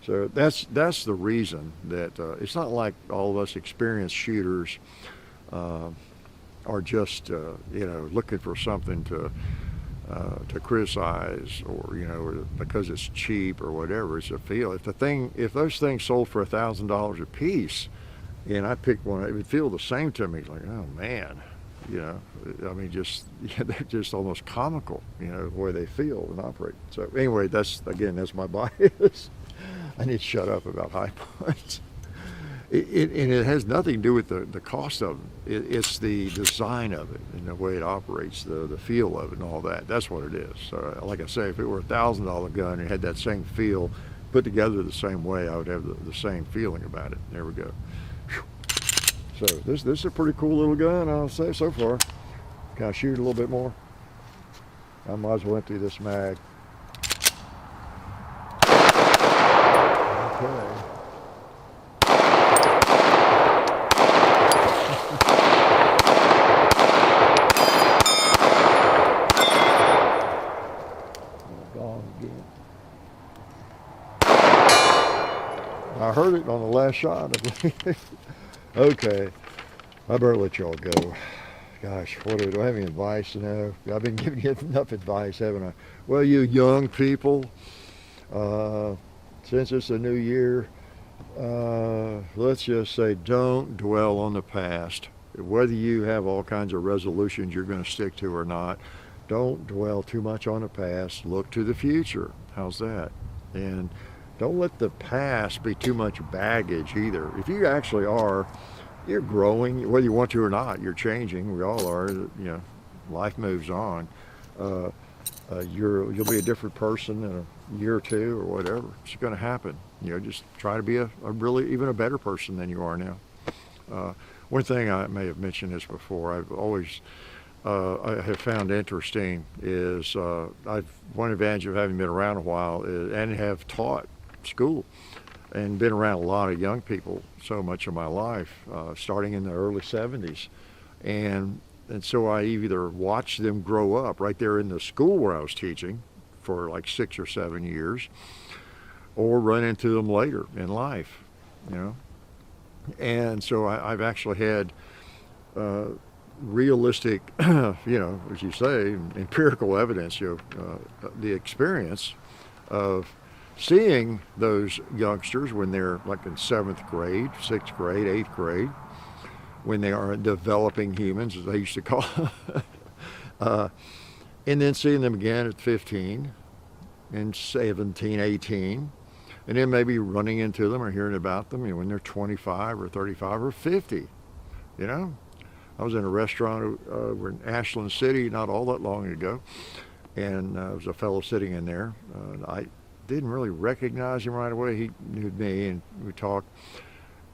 So that's the reason that it's not like all of us experienced shooters are just looking for something to criticize, or because it's cheap or whatever. It's a feel. If those things sold for $1,000 a piece, And I picked one. It would feel the same to me. Like, oh man, I mean, they're just almost comical, the way they feel and operate. So anyway, that's my bias. I need to shut up about high points. And it has nothing to do with the cost of them. It's the design of it and the way it operates, the feel of it and all that. That's what it is. So like I say, if it were $1,000 gun and it had that same feel, put together the same way, I would have the same feeling about it. There we go. Whew. So this is a pretty cool little gun, I'll say, so far. Can I shoot a little bit more? I might as well empty this mag. Okay. I heard it on the last shot. Okay, I better let y'all go. Gosh, do I have any advice? I've been giving you enough advice, haven't I? Well, you young people, since it's a new year, let's just say don't dwell on the past. Whether you have all kinds of resolutions you're going to stick to or not, don't dwell too much on the past. Look to the future. How's that? And don't let the past be too much baggage either. If you actually are, you're growing, whether you want to or not, you're changing. We all are, life moves on. You'll be a different person in a year or two or whatever. It's going to happen. Just try to be a really even a better person than you are now. One thing I may have mentioned this before, I've always I have found interesting is one advantage of having been around a while and have taught school and been around a lot of young people so much of my life, starting in the early 70s. And so I either watched them grow up right there in the school where I was teaching for like 6 or 7 years, or run into them later in life, And so I've actually had realistic, as you say, empirical evidence, the experience of seeing those youngsters when they're like in 7th grade, 6th grade, 8th grade, when they are developing humans, as they used to call them, and then seeing them again at 15 and 17, 18, and then maybe running into them or hearing about them when they're 25 or 35 or 50, I was in a restaurant over in Ashland City not all that long ago, and there was a fellow sitting in there. I didn't really recognize him right away. He knew me, and we talked.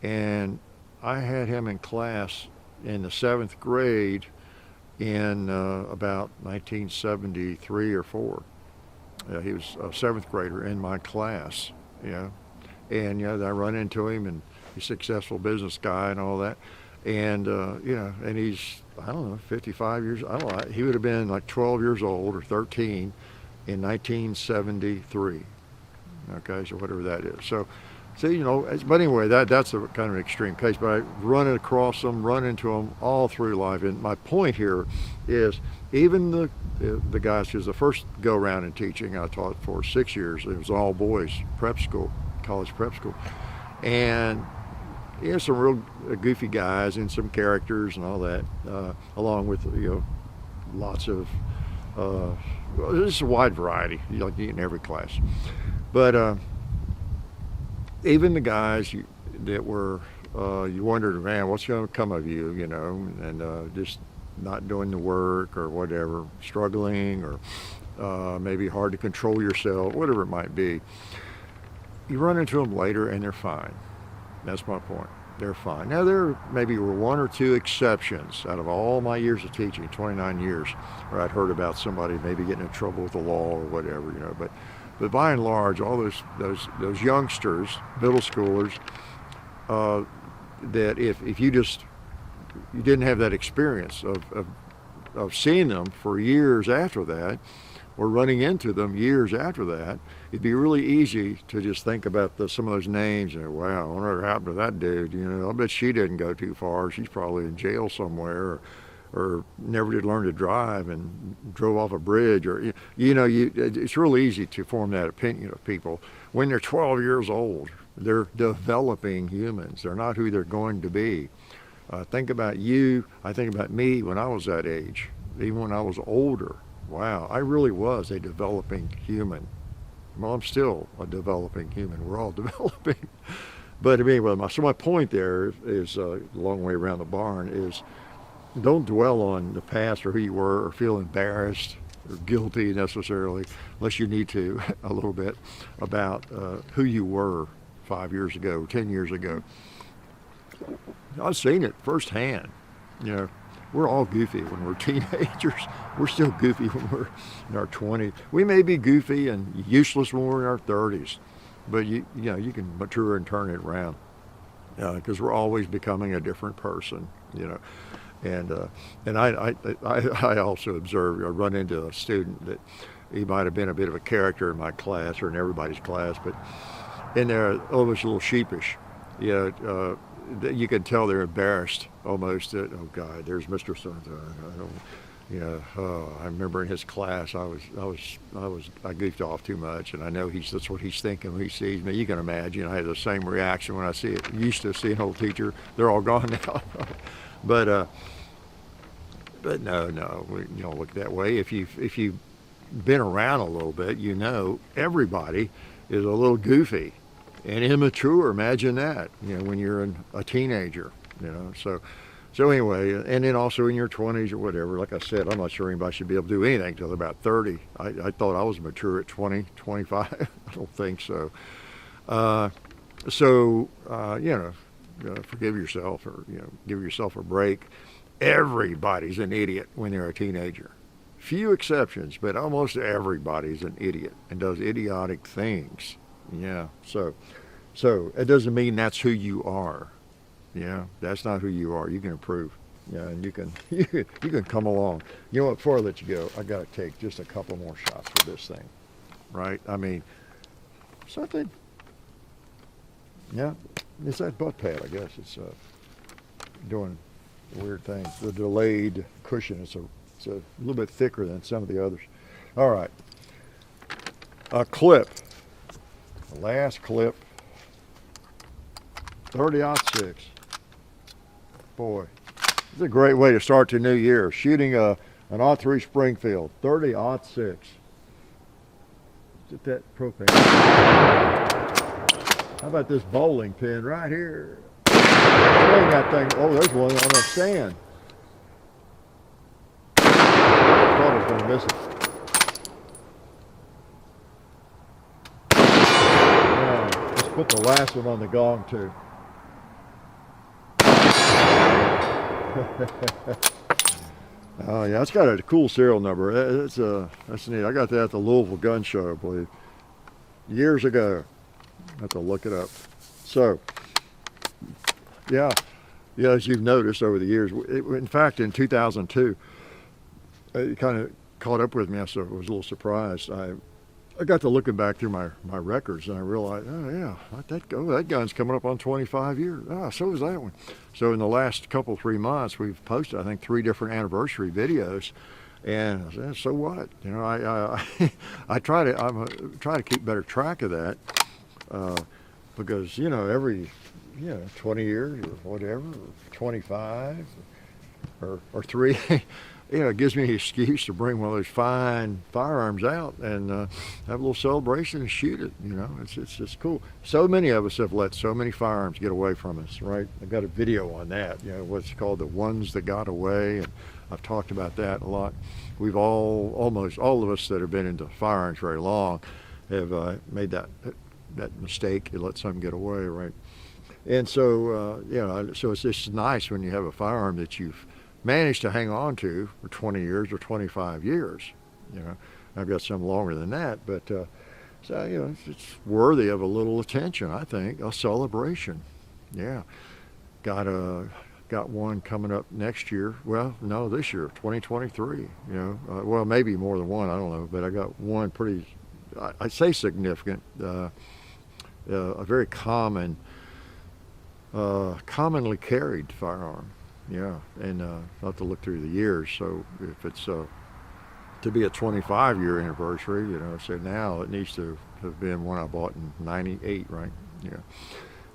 And I had him in class in the 7th grade in about 1973 or 4. He was a 7th grader in my class, And, I run into him, and he's a successful business guy and all that. And, and he's, 55 years, he would have been like 12 years old or 13 in 1973. Okay, so whatever that is. So, but anyway, that's a kind of an extreme case, but I run across them, run into them all through life. And my point here is even the guys, because the first go around in teaching, I taught for 6 years. It was all boys prep school, college prep school. And some real goofy guys and some characters and all that, along with, lots of, there's a wide variety, like in every class. But even the guys that were, you wondered, man, what's going to come of you, and just not doing the work or whatever, struggling or maybe hard to control yourself, whatever it might be. You run into them later and they're fine. That's my point. They're fine. Now, there maybe were 1 or 2 exceptions out of all my years of teaching, 29 years, where I'd heard about somebody maybe getting in trouble with the law or whatever, But by and large, all those youngsters, middle schoolers, that if you didn't have that experience of seeing them for years after that, or running into them years after that, it'd be really easy to just think about some of those names and, wow, I wonder what happened to that dude. I bet she didn't go too far. She's probably in jail somewhere. or never did learn to drive and drove off a bridge, or it's real easy to form that opinion of people when they're 12 years old. They're developing humans. They're not who they're going to be. Think about you. I think about me when I was that age, even when I was older. Wow, I really was a developing human. Well, I'm still a developing human. We're all developing. But anyway, my point there is a long way around the barn is don't dwell on the past or who you were or feel embarrassed or guilty necessarily, unless you need to a little bit, about who you were 5 years ago, 10 years ago. I've seen it firsthand. We're all goofy when we're teenagers. We're still goofy when we're in our 20s. We may be goofy and useless when we're in our 30s, but you can mature and turn it around because we're always becoming a different person. And I also observed, I run into a student that he might have been a bit of a character in my class or in everybody's class, but in there almost a little sheepish. You can tell they're embarrassed almost. Oh God, there's Mr. I remember in his class I goofed off too much, and I know that's what he's thinking when he sees me. You can imagine I had the same reaction when I used to see an old teacher. They're all gone now, but no, you don't look that way. If you've been around a little bit, everybody is a little goofy and immature. Imagine that, when you're a teenager, So anyway, and then also in your 20s or whatever, like I said, I'm not sure anybody should be able to do anything until they're about 30. I thought I was mature at 20, 25. I don't think so. Forgive yourself or, give yourself a break. Everybody's an idiot when they're a teenager. Few exceptions, but almost everybody's an idiot and does idiotic things. Yeah, so it doesn't mean that's who you are. Yeah, that's not who you are. You can improve. Yeah, and you can come along. You know what? Before I let you go, I got to take just a couple more shots for this thing, right? I mean, something. Yeah, it's that butt pad. I guess it's doing weird things. The delayed cushion. It's a little bit thicker than some of the others. All right, a clip. The last clip. 30-06. Boy, it's a great way to start the new year. Shooting an .03 Springfield, 30-06. Get that propane. How about this bowling pin right here? That thing. Oh, there's one on a stand. I thought I was going to miss it. Let's put the last one on the gong too. Oh yeah, it's got a cool serial number. That's neat. I got that at the Louisville Gun Show, I believe, years ago. I have to look it up. So, yeah, as you've noticed over the years, in fact, in 2002, it kind of caught up with me. I was a little surprised. I got to looking back through my records, and I realized, oh yeah, that gun's coming up on 25 years. So was that one. So in the last 3 months, we've posted, I think, 3 different anniversary videos, and I said, so what? I try to keep better track of that because every 20 years or whatever, or 25 or 3. It gives me an excuse to bring one of those fine firearms out and have a little celebration and shoot it. It's just cool. So many of us have let so many firearms get away from us, right? I've got a video on that, what's called the ones that got away, and I've talked about that a lot. We've almost all of us that have been into firearms very long have made that mistake and let some get away, right? And so, so it's just nice when you have a firearm that you've managed to hang on to for 20 years or 25 years. I've got some longer than that, but it's worthy of a little attention, I think, a celebration. Yeah, got one coming up next year. Well, no, this year, 2023. Well, maybe more than one, I don't know, but I got one pretty, I say significant, a very commonly carried firearm. Yeah, and I'll have to look through the years. So if it's to be a 25-year anniversary, so now it needs to have been one I bought in '98, right? Yeah.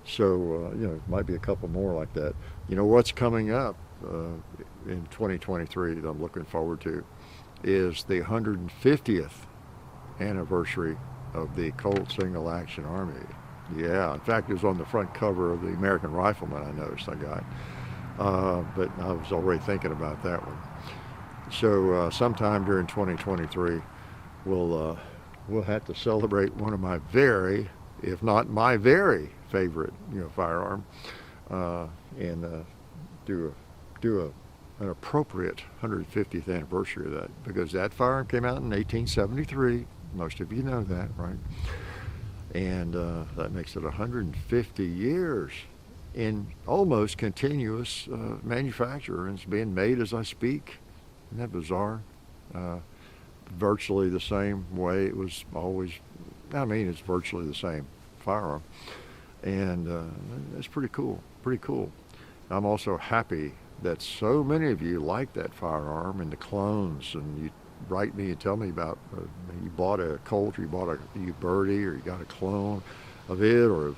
So it might be a couple more like that. What's coming up in 2023 that I'm looking forward to is the 150th anniversary of the Colt Single Action Army. Yeah, in fact, it was on the front cover of the American Rifleman. I noticed I got. But I was already thinking about that one. So sometime during 2023, we'll have to celebrate one of my very, if not my very favorite, firearm, and do an appropriate 150th anniversary of that, because that firearm came out in 1873. Most of you know that, right? And that makes it 150 years in almost continuous manufacture, and it's being made as I speak. Isn't that bizarre? Virtually the same way it was always. It's virtually the same firearm, and that's pretty cool. Pretty cool. I'm also happy that so many of you like that firearm and the clones, and you write me and tell me about you bought a Colt, or you bought a Birdie, or you got a clone of it, or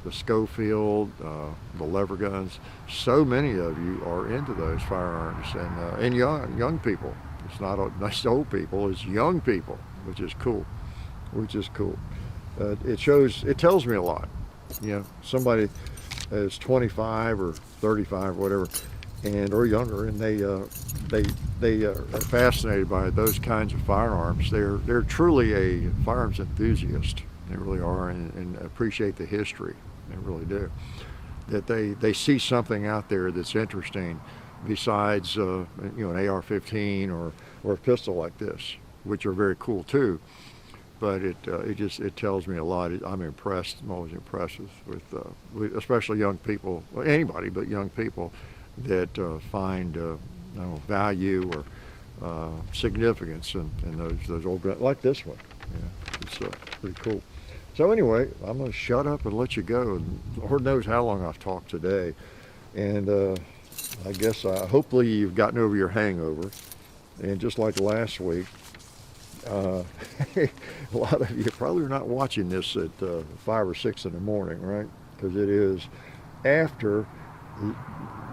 the Schofield, the lever guns. So many of you are into those firearms, and young people. It's not old people, it's young people, which is cool. It tells me a lot. Somebody is 25 or 35 or whatever, or younger, and they are fascinated by those kinds of firearms. They're truly a firearms enthusiast. They really are, and appreciate the history. They really do. That they see something out there that's interesting besides an AR-15 or a pistol like this, which are very cool too. But it tells me a lot. I'm impressed. I'm always impressed with especially young people, anybody but young people that find value or significance in those old guns, like this one. Yeah, it's pretty cool. So anyway, I'm going to shut up and let you go. And Lord knows how long I've talked today. And I guess hopefully you've gotten over your hangover. And just like last week, a lot of you probably are not watching this at 5 or 6 in the morning, right? Because it is after,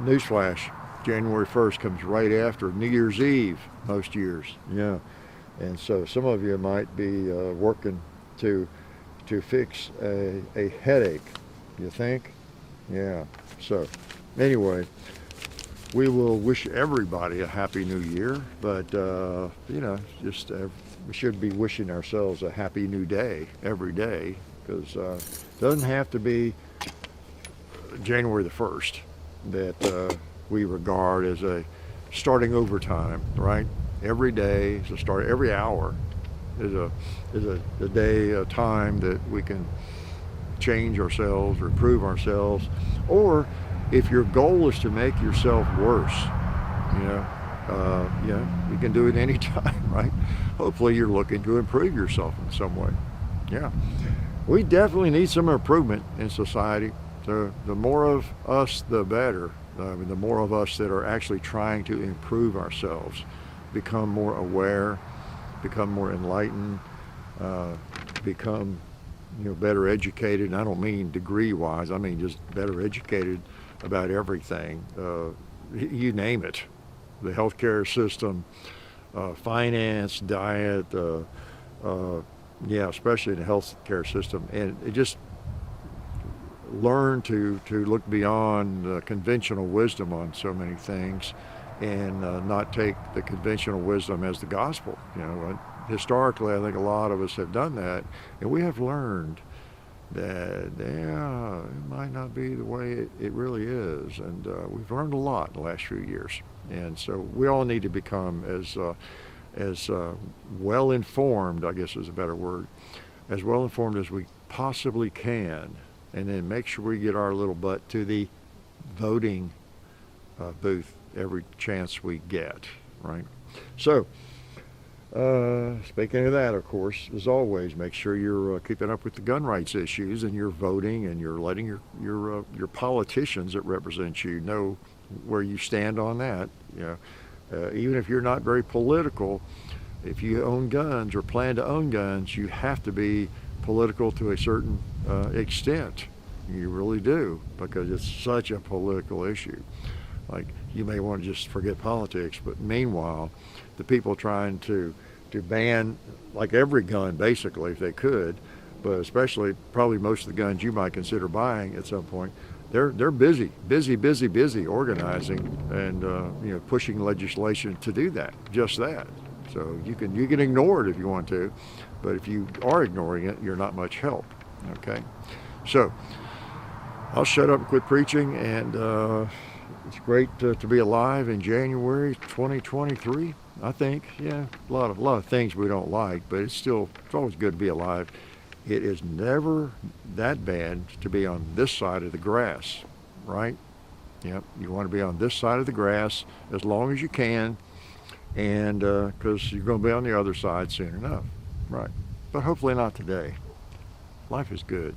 newsflash, January 1st comes right after New Year's Eve most years. Yeah. And so some of you might be working to fix a headache, you think? Yeah. So anyway, we will wish everybody a happy new year, but we should be wishing ourselves a happy new day every day, because it doesn't have to be January the 1st that we regard as a starting over time, right? Every day is a start. Every hour is a day, a time that we can change ourselves or improve ourselves. Or if your goal is to make yourself worse, you can do it anytime, right? Hopefully you're looking to improve yourself in some way. Yeah. We definitely need some improvement in society. So the more of us, the better. The more of us that are actually trying to improve ourselves, become more aware, become more enlightened, become better educated. And I don't mean degree-wise. I mean just better educated about everything. You name it. The healthcare system, finance, diet, especially in the healthcare system. And it just learn to look beyond conventional wisdom on so many things, and not take the conventional wisdom as the gospel. Historically, I think a lot of us have done that, and we have learned that it might not be the way it really is, and we've learned a lot in the last few years. And so we all need to become as well informed, I guess is a better word, as well informed as we possibly can, and then make sure we get our little butt to the voting booth every chance we get, right? So, speaking of that, of course, as always, make sure you're keeping up with the gun rights issues, and you're voting, and you're letting your politicians that represent you know where you stand on that. Even if you're not very political, if you own guns or plan to own guns, you have to be political to a certain extent. You really do, because it's such a political issue. Like, you may want to just forget politics, but meanwhile, the people trying to ban like every gun basically, if they could, but especially probably most of the guns you might consider buying at some point, they're busy organizing and pushing legislation to do that, just that. So you can ignore it if you want to, but if you are ignoring it, you're not much help. Okay, so I'll shut up and quit preaching, and it's great to be alive in January 2023. I think, yeah, a lot of things we don't like, but it's always good to be alive. It is never that bad to be on this side of the grass, right? Yep, you want to be on this side of the grass as long as you can, and because you're going to be on the other side soon enough, right? But hopefully not today. Life is good.